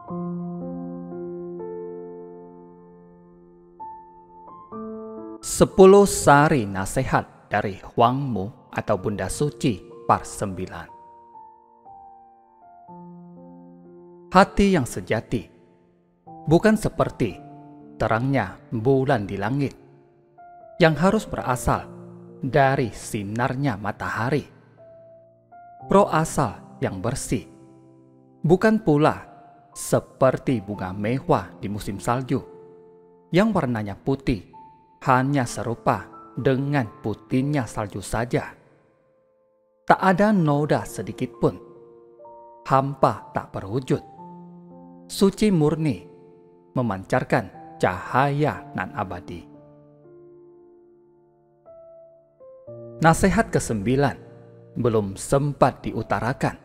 10 sari nasihat dari Huang Mu atau Bunda Suci Part 9. Hati yang sejati bukan seperti terangnya bulan di langit yang harus berasal dari sinarnya matahari. Roh asal yang bersih bukan pula seperti bunga mewah di musim salju yang warnanya putih hanya serupa dengan putihnya salju saja. Tak ada noda sedikit pun, hampa tak berwujud, suci murni, memancarkan cahaya nan abadi. Nasihat ke-9 belum sempat diutarakan,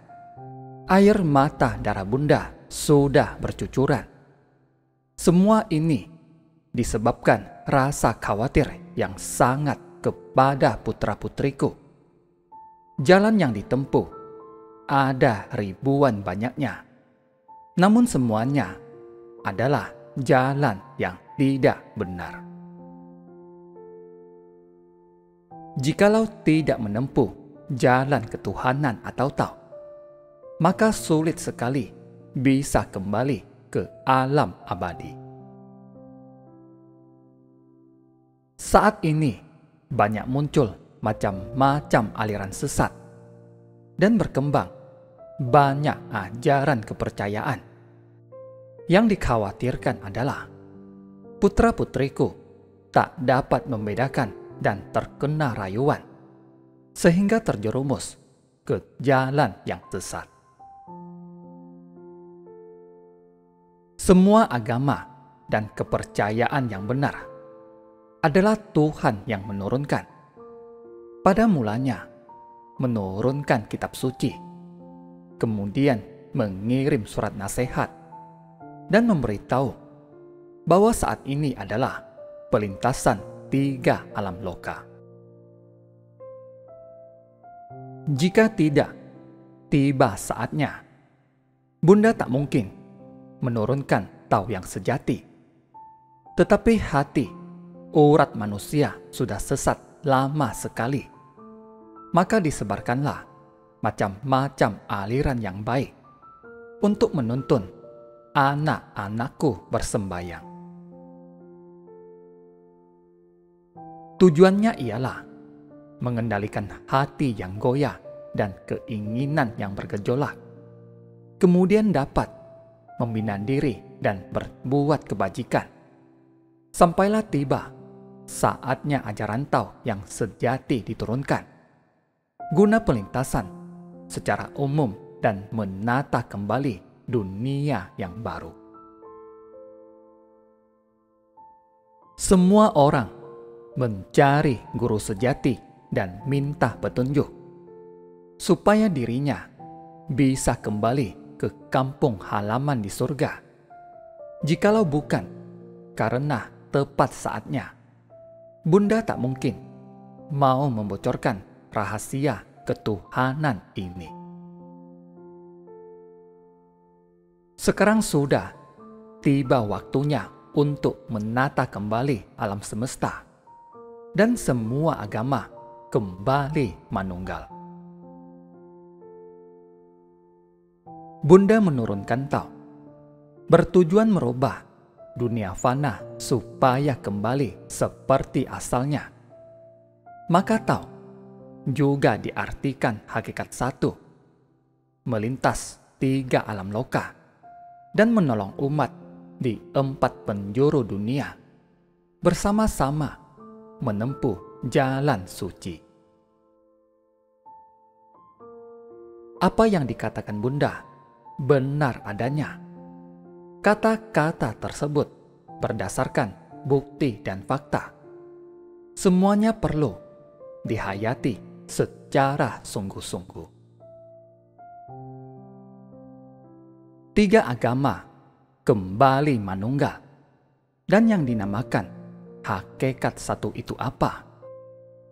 air mata darah Bunda sudah bercucuran. Semua ini disebabkan rasa khawatir yang sangat kepada putra-putriku. Jalan yang ditempuh ada ribuan banyaknya, namun semuanya adalah jalan yang tidak benar. Jikalau tidak menempuh jalan ketuhanan atau Tao, maka sulit sekali bisa kembali ke alam abadi. Saat ini banyak muncul macam-macam aliran sesat dan berkembang banyak ajaran kepercayaan. Yang dikhawatirkan adalah putra-putriku tak dapat membedakan dan terkena rayuan sehingga terjerumus ke jalan yang sesat. Semua agama dan kepercayaan yang benar adalah Tuhan yang menurunkan. Pada mulanya menurunkan kitab suci, kemudian mengirim surat nasihat dan memberitahu bahwa saat ini adalah pelintasan 3 alam loka. Jika tidak tiba saatnya, Bunda tak mungkin menurunkan Tao yang sejati. Tetapi hati urat manusia sudah sesat lama sekali. Maka disebarkanlah macam-macam aliran yang baik untuk menuntun anak-anakku bersembayang. Tujuannya ialah mengendalikan hati yang goyah dan keinginan yang bergejolak, kemudian dapat membina diri dan berbuat kebajikan. Sampailah tiba saatnya ajaran Tao yang sejati diturunkan, guna pelintasan secara umum dan menata kembali dunia yang baru. Semua orang mencari guru sejati dan minta petunjuk, supaya dirinya bisa kembali ke kampung halaman di surga. Jikalau bukan karena tepat saatnya, Bunda tak mungkin mau membocorkan rahasia ketuhanan ini. Sekarang sudah tiba waktunya untuk menata kembali alam semesta dan semua agama kembali manunggal. Bunda menurunkan Tao bertujuan merubah dunia fana supaya kembali seperti asalnya. Maka Tao juga diartikan hakikat satu, melintas 3 alam loka dan menolong umat di 4 penjuru dunia, bersama-sama menempuh jalan suci. Apa yang dikatakan Bunda benar adanya. Kata-kata tersebut berdasarkan bukti dan fakta. Semuanya perlu dihayati secara sungguh-sungguh. 3 agama kembali manunggal, dan yang dinamakan hakikat satu itu apa?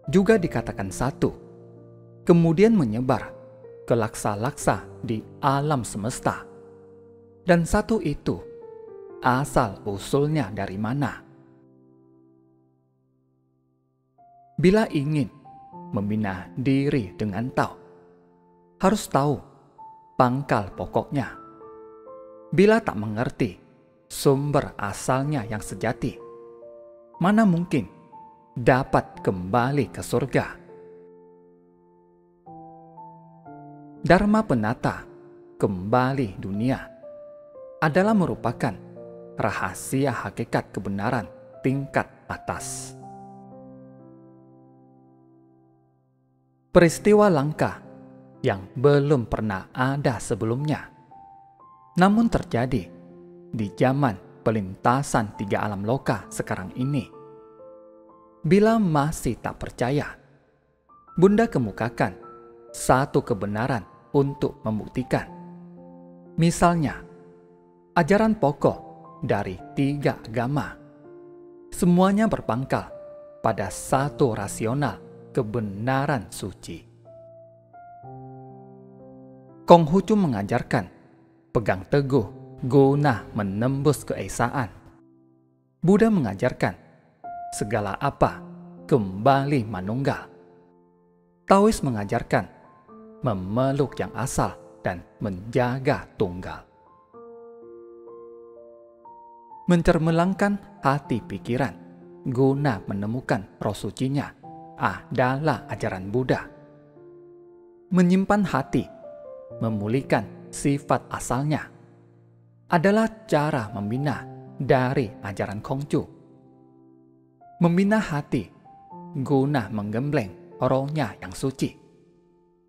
Juga dikatakan satu, kemudian menyebar ke laksa-laksa di alam semesta. Dan satu itu, asal-usulnya dari mana? Bila ingin membina diri dengan Tao, harus tahu pangkal pokoknya. Bila tak mengerti sumber asalnya yang sejati, mana mungkin dapat kembali ke surga. Dharma penata kembali dunia adalah merupakan rahasia hakikat kebenaran tingkat atas. Peristiwa langka yang belum pernah ada sebelumnya, namun terjadi di zaman pelintasan 3 alam loka sekarang ini. Bila masih tak percaya, Bunda kemukakan satu kebenaran untuk membuktikan. Misalnya, ajaran pokok dari 3 agama, semuanya berpangkal pada satu rasional kebenaran suci. Konghucu mengajarkan pegang teguh guna menembus keesaan. Buddha mengajarkan segala apa kembali manunggal. Taois mengajarkan memeluk yang asal dan menjaga tunggal. Mencermelangkan hati pikiran guna menemukan roh sucinya adalah ajaran Buddha. Menyimpan hati, memulihkan sifat asalnya adalah cara membina dari ajaran Konghucu. Membina hati guna menggembleng rohnya yang suci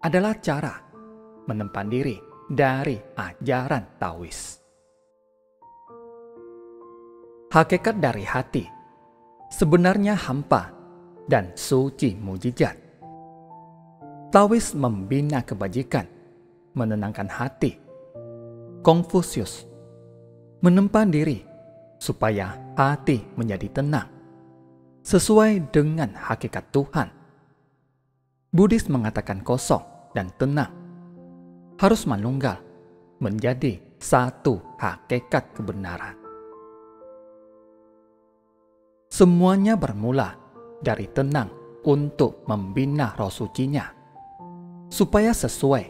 adalah cara menempa diri dari ajaran Taois. Hakikat dari hati sebenarnya hampa dan suci mujizat. Taois membina kebajikan, menenangkan hati. Konfusius menempa diri supaya hati menjadi tenang, sesuai dengan hakikat Tuhan. Buddhis mengatakan kosong dan tenang harus manunggal menjadi satu hakikat kebenaran. Semuanya bermula dari tenang untuk membina roh sucinya, supaya sesuai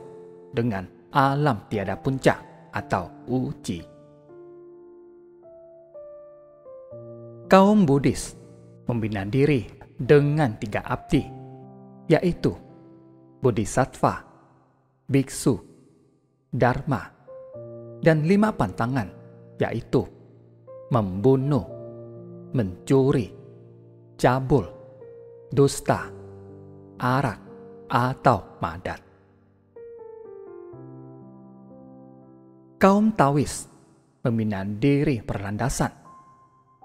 dengan alam tiada puncak atau uji. Kaum Buddhis membina diri dengan 3 abdi, yaitu Bodhisattva, Biksu, Dharma, dan 5 pantangan, yaitu membunuh, mencuri, cabul, dusta, arak, atau madat. Kaum Taois membina diri berlandasan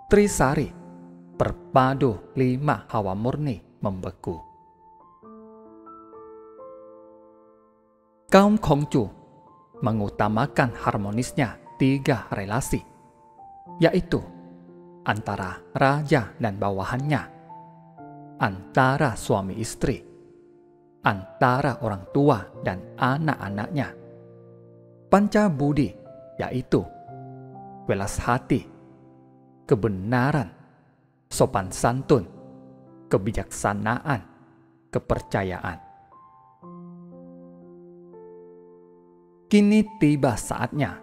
Trisari, berpadu 5 hawa murni membeku. Kaum Konghucu mengutamakan harmonisnya 3 relasi, yaitu antara raja dan bawahannya, antara suami istri, antara orang tua dan anak-anaknya. Panca budi, yaitu welas hati, kebenaran, sopan santun, kebijaksanaan, kepercayaan. Kini tiba saatnya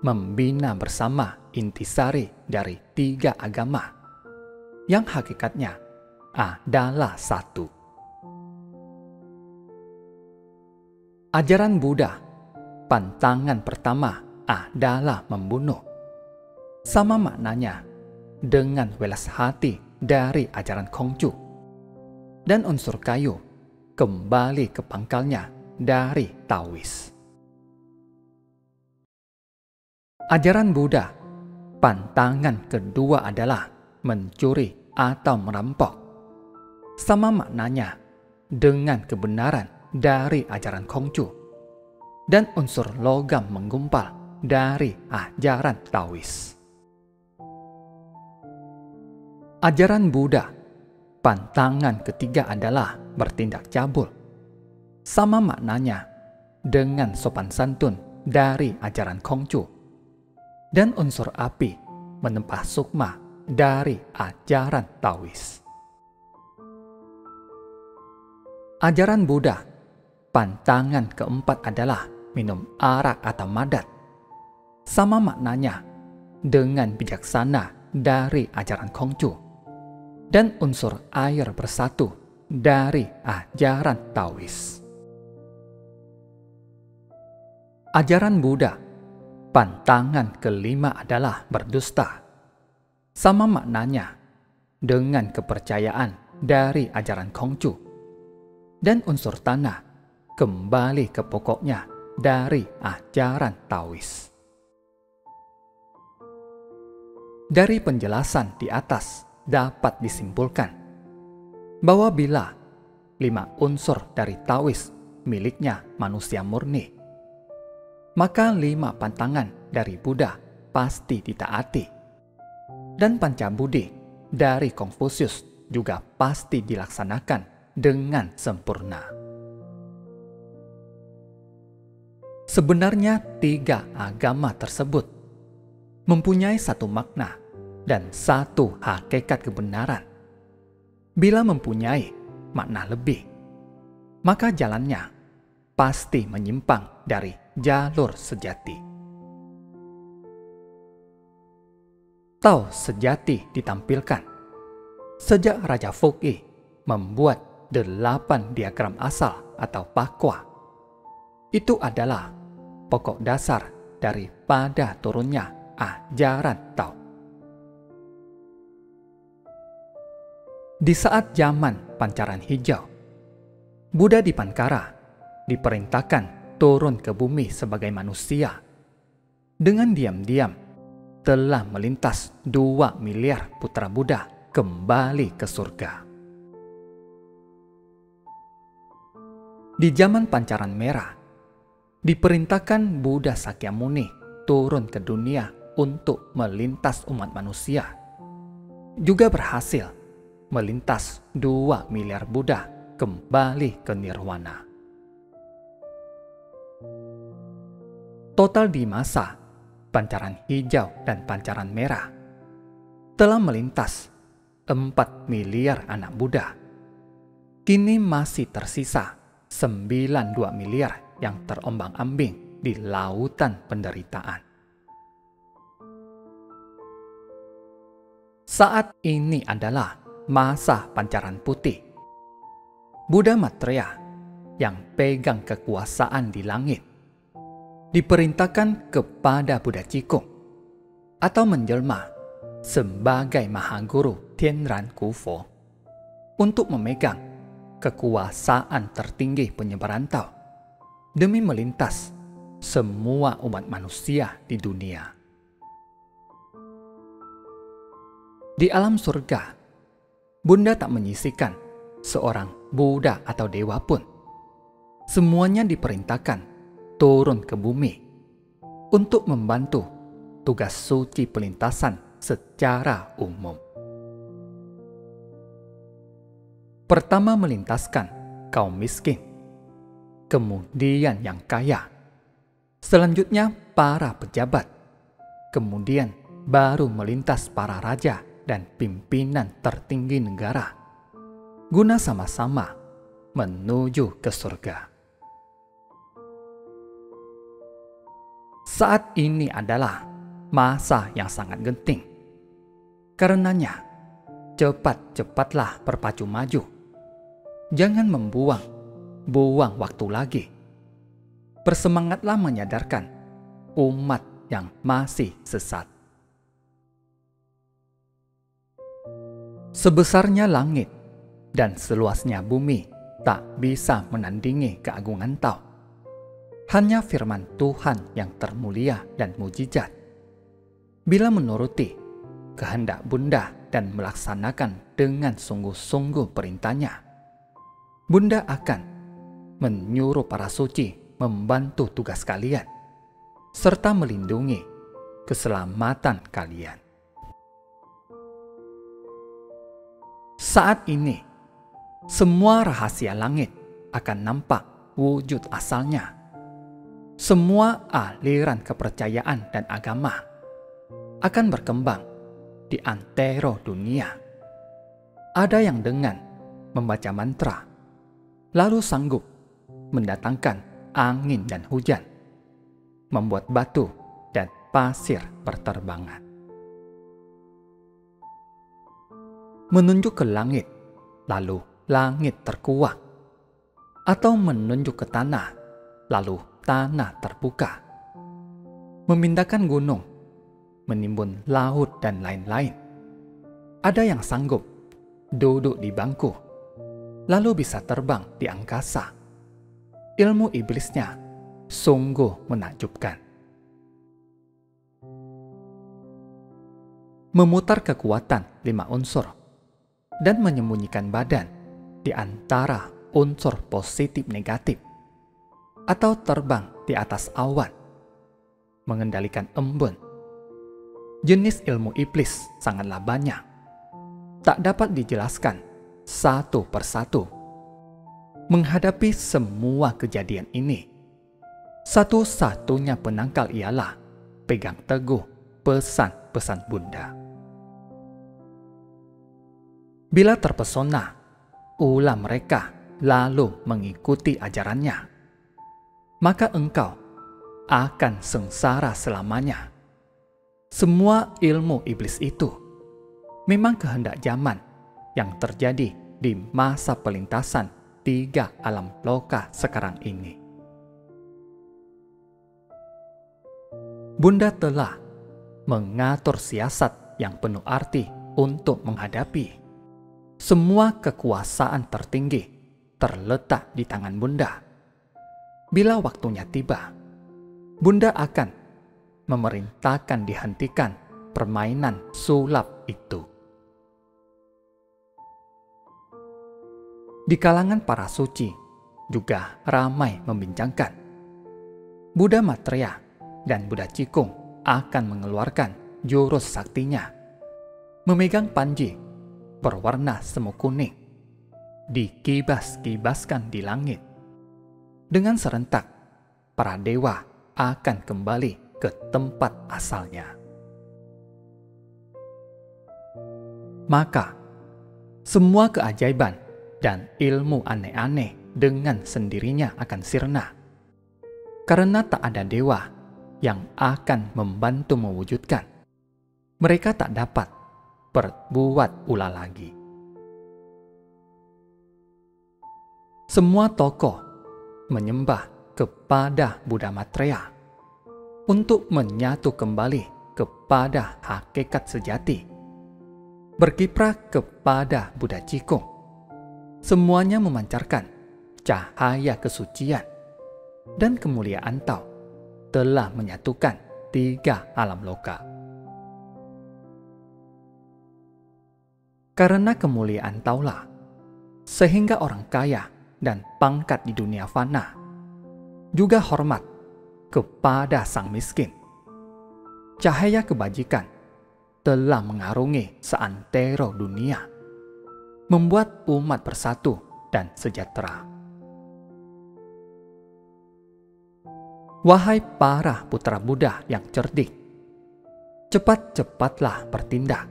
membina bersama intisari dari 3 agama yang hakikatnya adalah satu. Ajaran Buddha, pantangan pertama adalah membunuh. Sama maknanya dengan welas hati dari ajaran Konghucu. Dan unsur kayu kembali ke pangkalnya dari Taois. Ajaran Buddha, pantangan kedua adalah mencuri atau merampok. Sama maknanya dengan kebenaran dari ajaran Konghucu. Dan unsur logam menggumpal dari ajaran Taois. Ajaran Buddha, pantangan ketiga adalah bertindak cabul. Sama maknanya dengan sopan santun dari ajaran Konghucu. dan unsur api menempa sukma dari ajaran Taois. Ajaran Buddha, pantangan keempat adalah minum arak atau madat. Sama maknanya dengan bijaksana dari ajaran Konghucu, dan unsur air bersatu dari ajaran Taois. Ajaran Buddha, pantangan kelima adalah berdusta. Sama maknanya dengan kepercayaan dari ajaran Konghucu, dan unsur tanah kembali ke pokoknya dari ajaran Taois. Dari penjelasan di atas dapat disimpulkan bahwa bila 5 unsur dari Taois miliknya manusia murni, maka 5 pantangan dari Buddha pasti ditaati, dan Pancabudi dari Konfusius juga pasti dilaksanakan dengan sempurna. Sebenarnya 3 agama tersebut mempunyai satu makna dan satu hakikat kebenaran. Bila mempunyai makna lebih, maka jalannya pasti menyimpang dari jalur sejati. Tao sejati ditampilkan sejak Raja Fuqi membuat 8 diagram asal atau pakwa. Itu adalah pokok dasar daripada turunnya ajaran Tao. Di saat zaman pancaran hijau, Buddha di Pankara diperintahkan turun ke bumi sebagai manusia. Dengan diam-diam telah melintas 2 miliar putra Buddha kembali ke surga. Di zaman pancaran merah, diperintahkan Buddha Sakyamuni turun ke dunia untuk melintas umat manusia. Juga berhasil melintas 2 miliar Buddha kembali ke nirwana. Total di masa pancaran hijau dan pancaran merah telah melintas 4 miliar anak Buddha. Kini masih tersisa 92 miliar yang terombang-ambing di lautan penderitaan. Saat ini adalah masa pancaran putih. Buddha Maitreya yang pegang kekuasaan di langit diperintahkan kepada Buddha Jikung atau menjelma sebagai Mahaguru Tianran Kufo untuk memegang kekuasaan tertinggi penyebaran Tao demi melintas semua umat manusia di dunia. Di alam surga, Bunda tak menyisihkan seorang Buddha atau dewa pun. Semuanya diperintahkan turun ke bumi untuk membantu tugas suci pelintasan secara umum. Pertama melintaskan kaum miskin, kemudian yang kaya, selanjutnya para pejabat, kemudian baru melintas para raja dan pimpinan tertinggi negara, guna sama-sama menuju ke surga. Saat ini adalah masa yang sangat genting. Karenanya, cepat-cepatlah berpacu maju. Jangan buang waktu lagi. Bersemangatlah menyadarkan umat yang masih sesat. Sebesarnya langit dan seluasnya bumi tak bisa menandingi keagungan Tao. Hanya firman Tuhan yang termulia dan mujizat. Bila menuruti kehendak Bunda dan melaksanakan dengan sungguh-sungguh perintahnya, Bunda akan menyuruh para suci membantu tugas kalian, serta melindungi keselamatan kalian. Saat ini, semua rahasia langit akan nampak wujud asalnya. Semua aliran kepercayaan dan agama akan berkembang di antero dunia. Ada yang dengan membaca mantra, lalu sanggup mendatangkan angin dan hujan, membuat batu dan pasir berterbangan. Menunjuk ke langit, lalu langit terkuak, atau menunjuk ke tanah, lalu tanah terbuka. Memindahkan gunung, menimbun laut dan lain-lain. Ada yang sanggup duduk di bangku, lalu bisa terbang di angkasa. Ilmu iblisnya sungguh menakjubkan. Memutar kekuatan 5 unsur dan menyembunyikan badan di antara unsur positif negatif, atau terbang di atas awan, mengendalikan embun. Jenis ilmu iblis sangatlah banyak, tak dapat dijelaskan satu persatu. Menghadapi semua kejadian ini, satu-satunya penangkal ialah pegang teguh pesan-pesan Bunda. Bila terpesona, ulah mereka lalu mengikuti ajarannya, maka engkau akan sengsara selamanya. Semua ilmu iblis itu memang kehendak zaman yang terjadi di masa pelintasan 3 alam loka sekarang ini. Bunda telah mengatur siasat yang penuh arti untuk menghadapi. Semua kekuasaan tertinggi terletak di tangan Bunda. Bila waktunya tiba, Bunda akan memerintahkan dihentikan permainan sulap itu. Di kalangan para suci juga ramai membincangkan. Buddha Maitreya dan Buddha Cikung akan mengeluarkan jurus saktinya, memegang panji berwarna semu kuning, dikibas-kibaskan di langit. Dengan serentak, para dewa akan kembali ke tempat asalnya. Maka, semua keajaiban dan ilmu aneh-aneh dengan sendirinya akan sirna, karena tak ada dewa yang akan membantu mewujudkan. Mereka tak dapat berbuat ulah lagi. Semua tokoh menyembah kepada Buddha Maitreya untuk menyatu kembali kepada hakikat sejati. Berkiprah kepada Buddha Cikung, semuanya memancarkan cahaya kesucian dan kemuliaan Tao telah menyatukan 3 alam loka. Karena kemuliaan Taulah, sehingga orang kaya dan pangkat di dunia fana juga hormat kepada sang miskin. Cahaya kebajikan telah mengarungi seantero dunia, membuat umat bersatu dan sejahtera. Wahai para putra Buddha yang cerdik, cepat-cepatlah bertindak.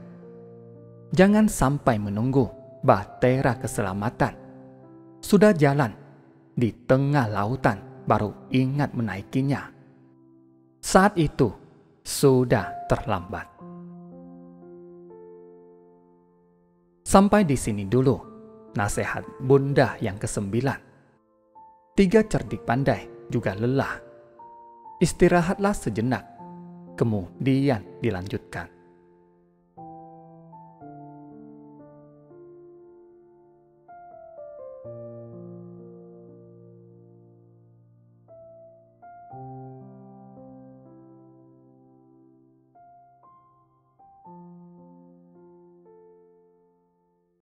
Jangan sampai menunggu bahtera keselamatan sudah jalan di tengah lautan baru ingat menaikinya. Saat itu sudah terlambat. Sampai di sini dulu nasihat Bunda yang ke-9. 3 cerdik pandai juga lelah. Istirahatlah sejenak, kemudian dilanjutkan.